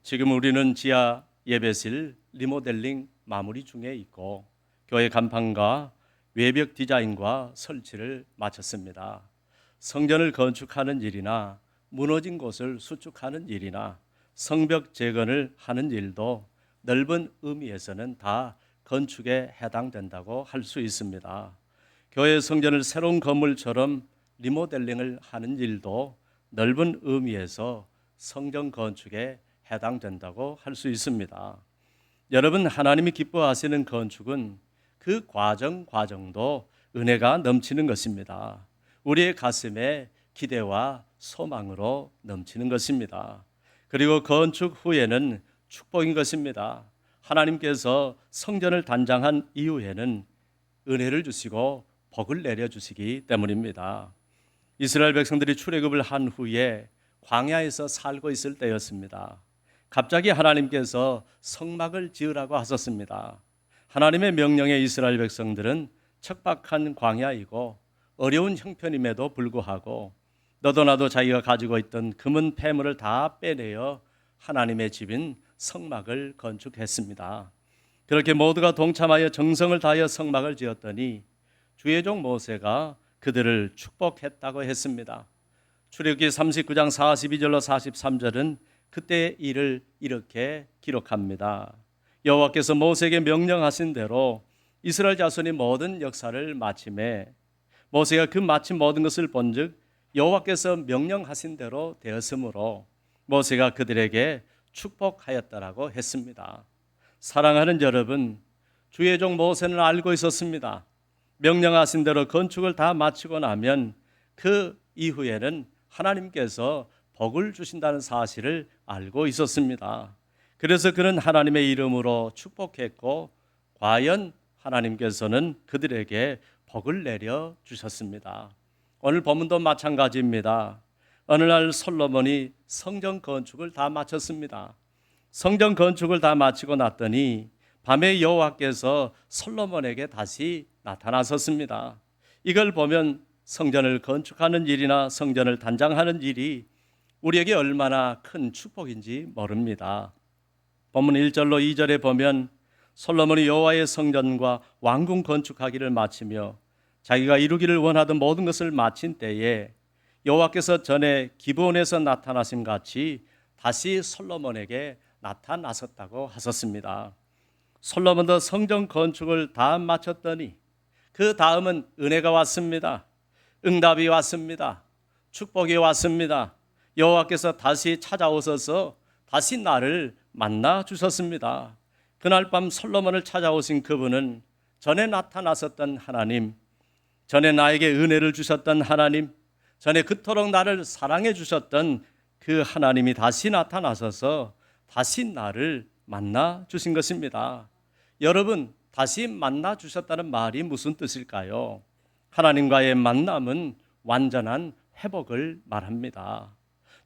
지금 우리는 지하 예배실 리모델링 마무리 중에 있고 교회 간판과 외벽 디자인과 설치를 마쳤습니다. 성전을 건축하는 일이나 무너진 곳을 수축하는 일이나 성벽 재건을 하는 일도 넓은 의미에서는 다 건축에 해당된다고 할 수 있습니다. 교회 성전을 새로운 건물처럼 리모델링을 하는 일도 넓은 의미에서 성전 건축에 해당된다고 할 수 있습니다. 여러분, 하나님이 기뻐하시는 건축은 그 과정도 은혜가 넘치는 것입니다. 우리의 가슴에 기대와 소망으로 넘치는 것입니다. 그리고 건축 후에는 축복인 것입니다. 하나님께서 성전을 단장한 이후에는 은혜를 주시고 복을 내려주시기 때문입니다. 이스라엘 백성들이 출애굽을 한 후에 광야에서 살고 있을 때였습니다. 갑자기 하나님께서 성막을 지으라고 하셨습니다. 하나님의 명령에 이스라엘 백성들은 척박한 광야이고 어려운 형편임에도 불구하고 너도 나도 자기가 가지고 있던 금은 폐물을 다 빼내어 하나님의 집인 성막을 건축했습니다. 그렇게 모두가 동참하여 정성을 다하여 성막을 지었더니 주의 종 모세가 그들을 축복했다고 했습니다. 출애굽기 39장 42절로 43절은 그때의 일을 이렇게 기록합니다. 여호와께서 모세에게 명령하신 대로 이스라엘 자손이 모든 역사를 마침에 모세가 그 마친 모든 것을 본즉 여호와께서 명령하신 대로 되었으므로 모세가 그들에게 축복하였다라고 했습니다. 사랑하는 여러분, 주의 종 모세는 알고 있었습니다. 명령하신 대로 건축을 다 마치고 나면 그 이후에는 하나님께서 복을 주신다는 사실을 알고 있었습니다. 그래서 그는 하나님의 이름으로 축복했고 과연 하나님께서는 그들에게 복을 내려 주셨습니다. 오늘 본문도 마찬가지입니다. 어느 날 솔로몬이 성전 건축을 다 마쳤습니다. 성전 건축을 다 마치고 났더니 밤에 여호와께서 솔로몬에게 다시 나타나셨습니다. 이걸 보면 성전을 건축하는 일이나 성전을 단장하는 일이 우리에게 얼마나 큰 축복인지 모릅니다. 본문 1절로 2절에 보면 솔로몬이 여호와의 성전과 왕궁 건축하기를 마치며 자기가 이루기를 원하던 모든 것을 마친 때에 여호와께서 전에 기브온에서 나타나신 같이 다시 솔로몬에게 나타나셨다고 하셨습니다. 솔로몬도 성전 건축을 다 마쳤더니 그 다음은 은혜가 왔습니다. 응답이 왔습니다. 축복이 왔습니다. 여호와께서 다시 찾아오셔서 다시 나를 만나 주셨습니다. 그날 밤 솔로몬을 찾아오신 그분은 전에 나타나셨던 하나님, 전에 나에게 은혜를 주셨던 하나님, 전에 그토록 나를 사랑해 주셨던 그 하나님이 다시 나타나셔서 다시 나를 만나 주신 것입니다. 여러분, 다시 만나 주셨다는 말이 무슨 뜻일까요? 하나님과의 만남은 완전한 회복을 말합니다.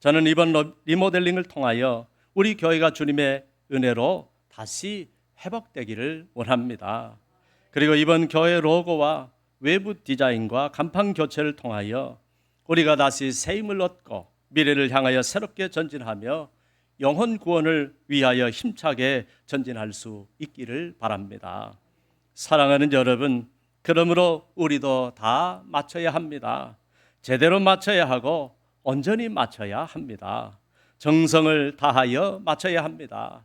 저는 이번 리모델링을 통하여 우리 교회가 주님의 은혜로 다시 회복되기를 원합니다. 그리고 이번 교회 로고와 외부 디자인과 간판 교체를 통하여 우리가 다시 새 힘을 얻고 미래를 향하여 새롭게 전진하며 영혼 구원을 위하여 힘차게 전진할 수 있기를 바랍니다. 사랑하는 여러분, 그러므로 우리도 다 맞춰야 합니다. 제대로 맞춰야 하고 온전히 맞춰야 합니다. 정성을 다하여 맞춰야 합니다.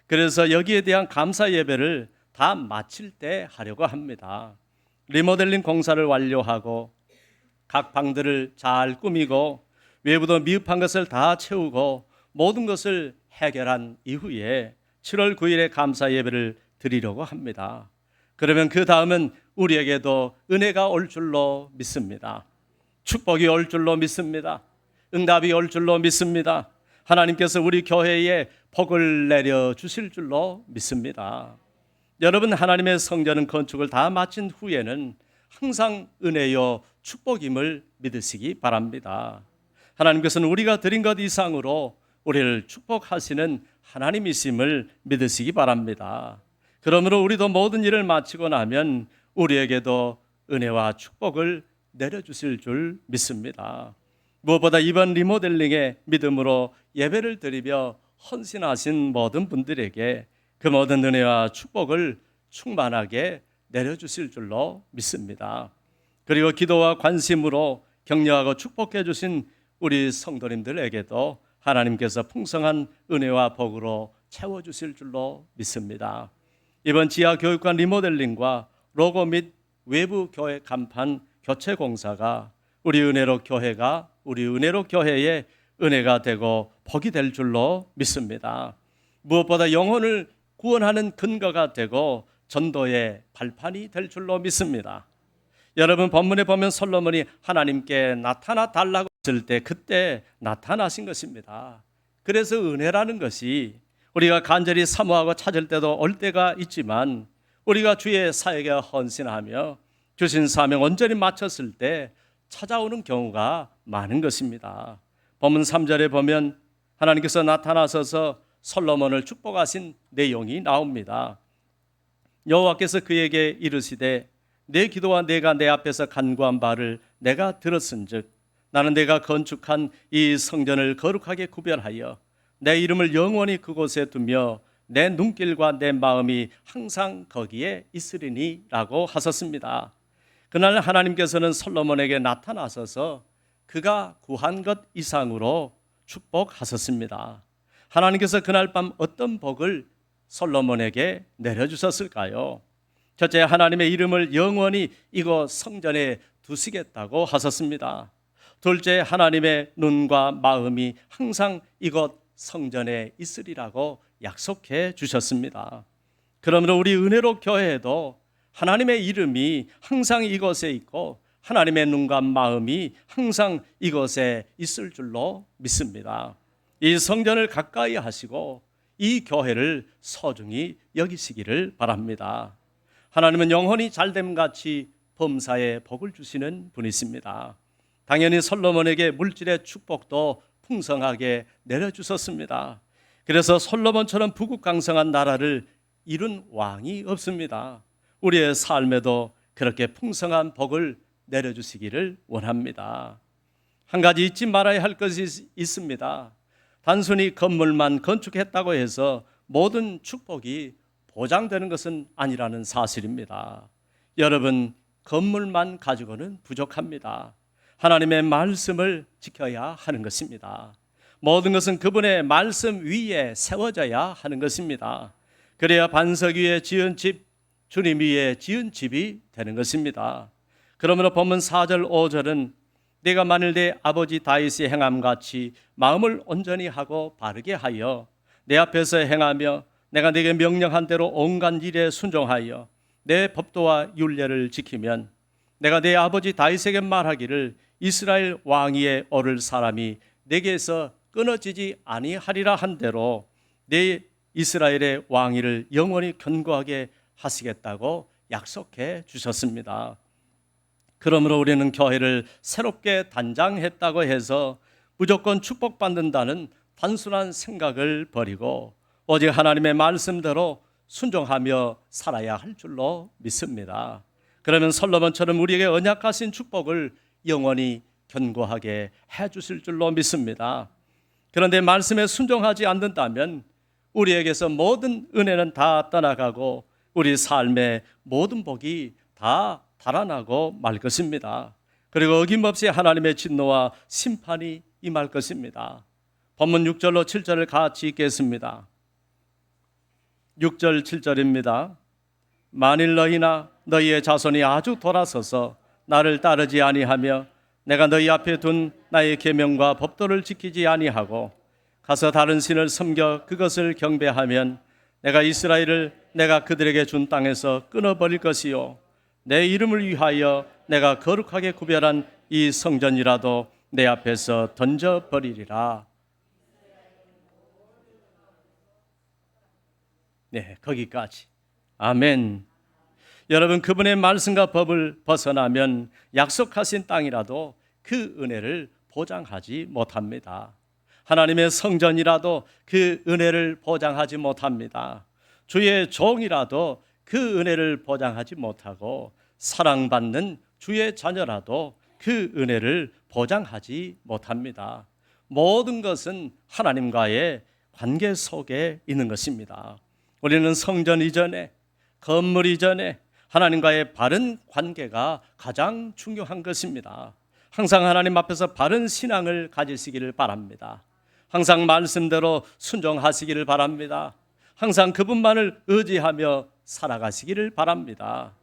그래서 여기에 대한 감사 예배를 다 마칠 때 하려고 합니다. 리모델링 공사를 완료하고 각 방들을 잘 꾸미고 외부도 미흡한 것을 다 채우고 모든 것을 해결한 이후에 7월 9일에 감사 예배를 드리려고 합니다. 그러면 그 다음은 우리에게도 은혜가 올 줄로 믿습니다. 축복이 올 줄로 믿습니다. 응답이 올 줄로 믿습니다. 하나님께서 우리 교회에 복을 내려 주실 줄로 믿습니다. 여러분, 하나님의 성전은 건축을 다 마친 후에는 항상 은혜요 축복임을 믿으시기 바랍니다. 하나님께서는 우리가 드린 것 이상으로 우리를 축복하시는 하나님이심을 믿으시기 바랍니다. 그러므로 우리도 모든 일을 마치고 나면 우리에게도 은혜와 축복을 내려주실 줄 믿습니다. 무엇보다 이번 리모델링에 믿음으로 예배를 드리며 헌신하신 모든 분들에게 그 모든 은혜와 축복을 충만하게 내려주실 줄로 믿습니다. 그리고 기도와 관심으로 격려하고 축복해 주신 우리 성도님들에게도 하나님께서 풍성한 은혜와 복으로 채워주실 줄로 믿습니다. 이번 지하교육관 리모델링과 로고 및 외부 교회 간판 교체 공사가 우리 은혜로 교회의 은혜가 되고 복이 될 줄로 믿습니다. 무엇보다 영혼을 구원하는 근거가 되고 전도의 발판이 될 줄로 믿습니다. 여러분, 본문에 보면 솔로몬이 하나님께 나타나 달라고 했을 때 그때 나타나신 것입니다. 그래서 은혜라는 것이 우리가 간절히 사모하고 찾을 때도 올 때가 있지만 우리가 주의 사역에 헌신하며 주신 사명 온전히 마쳤을 때 찾아오는 경우가 많은 것입니다. 본문 3절에 보면 하나님께서 나타나셔서 솔로몬을 축복하신 내용이 나옵니다. 여호와께서 그에게 이르시되 내 기도와 내가 내 앞에서 간구한 바를 내가 들었은즉 나는 내가 건축한 이 성전을 거룩하게 구별하여 내 이름을 영원히 그곳에 두며 내 눈길과 내 마음이 항상 거기에 있으리니 라고 하셨습니다. 그날 하나님께서는 솔로몬에게 나타나셔서 그가 구한 것 이상으로 축복하셨습니다. 하나님께서 그날 밤 어떤 복을 솔로몬에게 내려주셨을까요? 첫째, 하나님의 이름을 영원히 이곳 성전에 두시겠다고 하셨습니다. 둘째, 하나님의 눈과 마음이 항상 이곳 성전에 있으리라고 약속해 주셨습니다. 그러므로 우리 은혜로 교회에도 하나님의 이름이 항상 이곳에 있고 하나님의 눈과 마음이 항상 이곳에 있을 줄로 믿습니다. 이 성전을 가까이 하시고 이 교회를 소중히 여기시기를 바랍니다. 하나님은 영혼이 잘됨같이 범사에 복을 주시는 분이십니다. 당연히 솔로몬에게 물질의 축복도 풍성하게 내려주셨습니다. 그래서 솔로몬처럼 부국강성한 나라를 이룬 왕이 없습니다. 우리의 삶에도 그렇게 풍성한 복을 내려주시기를 원합니다. 한 가지 잊지 말아야 할 것이 있습니다. 단순히 건물만 건축했다고 해서 모든 축복이 보장되는 것은 아니라는 사실입니다. 여러분, 건물만 가지고는 부족합니다. 하나님의 말씀을 지켜야 하는 것입니다. 모든 것은 그분의 말씀 위에 세워져야 하는 것입니다. 그래야 반석 위에 지은 집, 주님 위에 지은 집이 되는 것입니다. 그러므로 본문 4절 5절은 내가 만일 내 아버지 다윗의 행함같이 마음을 온전히 하고 바르게 하여 내 앞에서 행하며 내가 네게 명령한 대로 온갖 일에 순종하여 내 법도와 율례를 지키면 내가 내 아버지 다윗에게 말하기를 이스라엘 왕위에 오를 사람이 내게서 끊어지지 아니하리라 한 대로 내 이스라엘의 왕위를 영원히 견고하게 하시겠다고 약속해 주셨습니다. 그러므로 우리는 교회를 새롭게 단장했다고 해서 무조건 축복받는다는 단순한 생각을 버리고 오직 하나님의 말씀대로 순종하며 살아야 할 줄로 믿습니다. 그러면 솔로몬처럼 우리에게 언약하신 축복을 영원히 견고하게 해주실 줄로 믿습니다. 그런데 말씀에 순종하지 않는다면 우리에게서 모든 은혜는 다 떠나가고 우리 삶의 모든 복이 다 달아나고 말 것입니다. 그리고 어김없이 하나님의 진노와 심판이 임할 것입니다. 본문 6절로 7절을 같이 읽겠습니다. 6절 7절입니다. 만일 너희나 너희의 자손이 아주 돌아서서 나를 따르지 아니하며 내가 너희 앞에 둔 나의 계명과 법도를 지키지 아니하고 가서 다른 신을 섬겨 그것을 경배하면 내가 이스라엘을 내가 그들에게 준 땅에서 끊어버릴 것이요 내 이름을 위하여 내가 거룩하게 구별한 이 성전이라도 내 앞에서 던져버리리라. 네, 거기까지. 아멘. 여러분, 그분의 말씀과 법을 벗어나면 약속하신 땅이라도 그 은혜를 보장하지 못합니다. 하나님의 성전이라도 그 은혜를 보장하지 못합니다. 주의 종이라도 그 은혜를 보장하지 못하고 사랑받는 주의 자녀라도 그 은혜를 보장하지 못합니다. 모든 것은 하나님과의 관계 속에 있는 것입니다. 우리는 성전 이전에, 건물 이전에 하나님과의 바른 관계가 가장 중요한 것입니다. 항상 하나님 앞에서 바른 신앙을 가지시기를 바랍니다. 항상 말씀대로 순종하시기를 바랍니다. 항상 그분만을 의지하며 살아가시기를 바랍니다.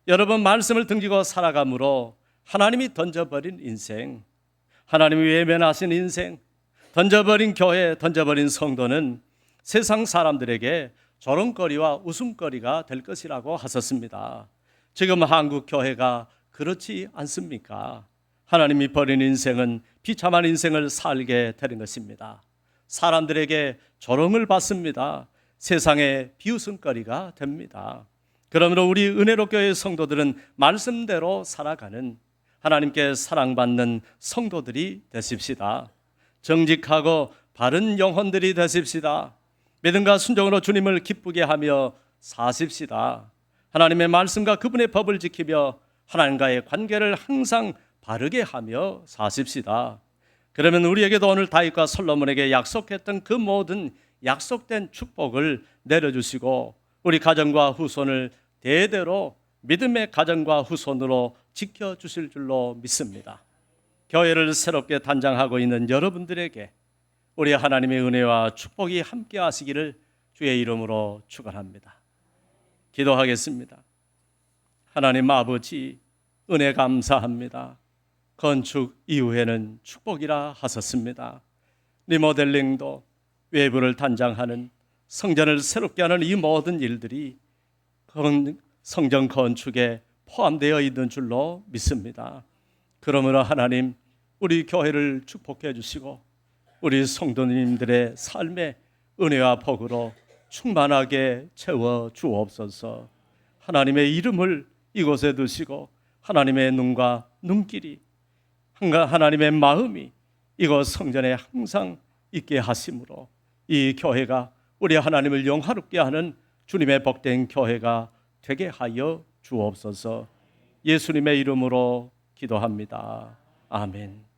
여러분, 말씀을 등지고 살아감으로 하나님이 던져버린 인생, 하나님이 외면하신 인생, 던져버린 교회, 던져버린 성도는 세상 사람들에게 조롱거리와 웃음거리가 될 것이라고 하셨습니다. 지금 한국 교회가 그렇지 않습니까? 하나님이 버린 인생은 비참한 인생을 살게 되는 것입니다. 사람들에게 조롱을 받습니다. 세상에 비웃음거리가 됩니다. 그러므로 우리 은혜로 교회 성도들은 말씀대로 살아가는, 하나님께 사랑받는 성도들이 되십시다. 정직하고 바른 영혼들이 되십시다. 믿음과 순종으로 주님을 기쁘게 하며 사십시다. 하나님의 말씀과 그분의 법을 지키며 하나님과의 관계를 항상 바르게 하며 사십시다. 그러면 우리에게도 오늘 다윗과 솔로몬에게 약속했던 그 모든 약속된 축복을 내려주시고 우리 가정과 후손을 대대로 믿음의 가정과 후손으로 지켜주실 줄로 믿습니다. 교회를 새롭게 단장하고 있는 여러분들에게 우리 하나님의 은혜와 축복이 함께 하시기를 주의 이름으로 축원합니다. 기도하겠습니다. 하나님 아버지, 은혜 감사합니다. 건축 이후에는 축복이라 하셨습니다. 리모델링도 외부를 단장하는, 성전을 새롭게 하는 이 모든 일들이 성전 건축에 포함되어 있는 줄로 믿습니다. 그러므로 하나님, 우리 교회를 축복해 주시고 우리 성도님들의 삶의 은혜와 복으로 충만하게 채워 주옵소서. 하나님의 이름을 이곳에 두시고 하나님의 눈과 눈길이, 하나님의 마음이 이곳 성전에 항상 있게 하심으로 이 교회가 우리 하나님을 영화롭게 하는 주님의 복된 교회가 되게 하여 주옵소서. 예수님의 이름으로 기도합니다. 아멘.